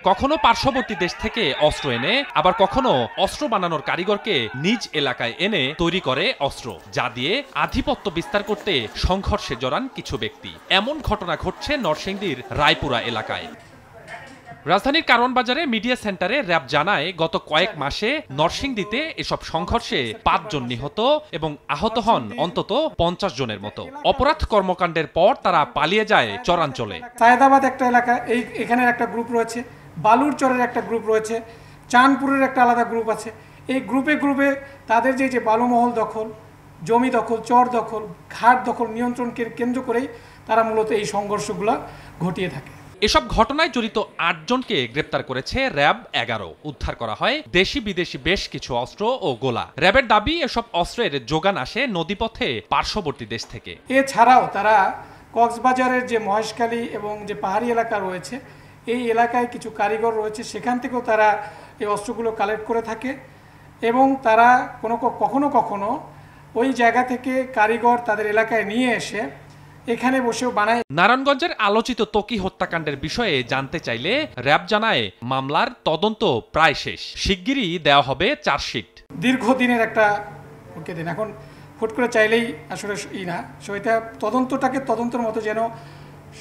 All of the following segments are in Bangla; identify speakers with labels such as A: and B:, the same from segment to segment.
A: কখনো পার্শ্ববর্তী দেশ থেকে অস্ত্র এনে আবার কখনো অস্ত্র বানানোর কারিগরকে নিজ এলাকায় এনে তৈরি করে অস্ত্র, যা দিয়ে আধিপত্য বিস্তার করতে সংঘর্ষে জড়ান কিছু ব্যক্তি। এমন ঘটনা ঘটছে নরসিংদীর রায়পুরা এলাকায়। রাজধানীর কারওয়ান বাজারে মিডিয়া সেন্টারে র্যাব জানায়, গত কয়েক মাসে নরসিংদীতে এসব সংঘর্ষে ৫ জন নিহত এবং আহত হন অন্তত ৫০ জনের মতো। অপরাধ কর্মকাণ্ডের পর তারা পালিয়ে যায় চরাঞ্চলে।
B: সায়েদাবাদ একটা এলাকা, এখানের একটা গ্রুপ রয়েছে, বালুর চরের একটা গ্রুপ রয়েছে, চাঁদপুরের একটা আলাদা গ্রুপ আছে। এই গ্রুপে তাদের যে বালুমহল দখল, জমি দখল, চর দখল, ঘাট দখল নিয়ন্ত্রণকে কেন্দ্র করেই তারা মূলত এই সংঘর্ষগুলো ঘটিয়ে থাকে।
A: এসব ঘটনায় জড়িত ৮ জনকে গ্রেপ্তার করেছে র্যাব ১১। উদ্ধার করা হয় দেশি বিদেশি বেশ কিছু অস্ত্র ও গোলা। র্যাবের দাবি, এসব অস্ত্রের যোগান আসে নদীপথে পার্শ্ববর্তী দেশ থেকে।
B: এছাড়াও তারা কক্সবাজারের যে মহেশখালী এবং যে পাহাড়ি এলাকা রয়েছে, এই এলাকায় কিছু কারিগর রয়েছে, সেখান থেকেও তারা এই অস্ত্রগুলো কালেক্ট করে থাকে এবং তারা কখনো ওই জায়গা থেকে কারিগর তাদের এলাকায় নিয়ে এসে এখানে বসেও বানায়।
A: নারায়ণগঞ্জের আলোচিত ত্বকী হত্যাকাণ্ডের বিষয়ে জানতে চাইলে র্যাব জানায়, মামলার তদন্ত প্রায় শেষ, শিগগিরই দেওয়া হবে চার্জশিট।
B: দীর্ঘদিনের একটা দিন, এখন হুট করে চাইলেই আসলে না, এটা তদন্তের মতো যেন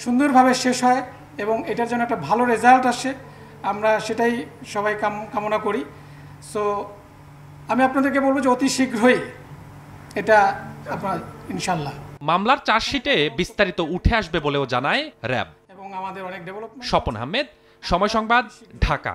B: সুন্দরভাবে শেষ হয় এবং এটার জন্য একটা ভালো রেজাল্ট আসে, আমরা সেটাই সবাই কামনা করি। সো আমি আপনাদেরকে বলবো যে অতি শীঘ্রই এটা আপনার ইনশাল্লাহ
A: মামলার চার্জশিটে বিস্তারিত উঠে আসবে বলেও জানায় র্যাব।
B: এবং আমাদের অনেক ডেভেলপমেন্ট।
A: স্বপন আহমেদ, সময় সংবাদ, ঢাকা।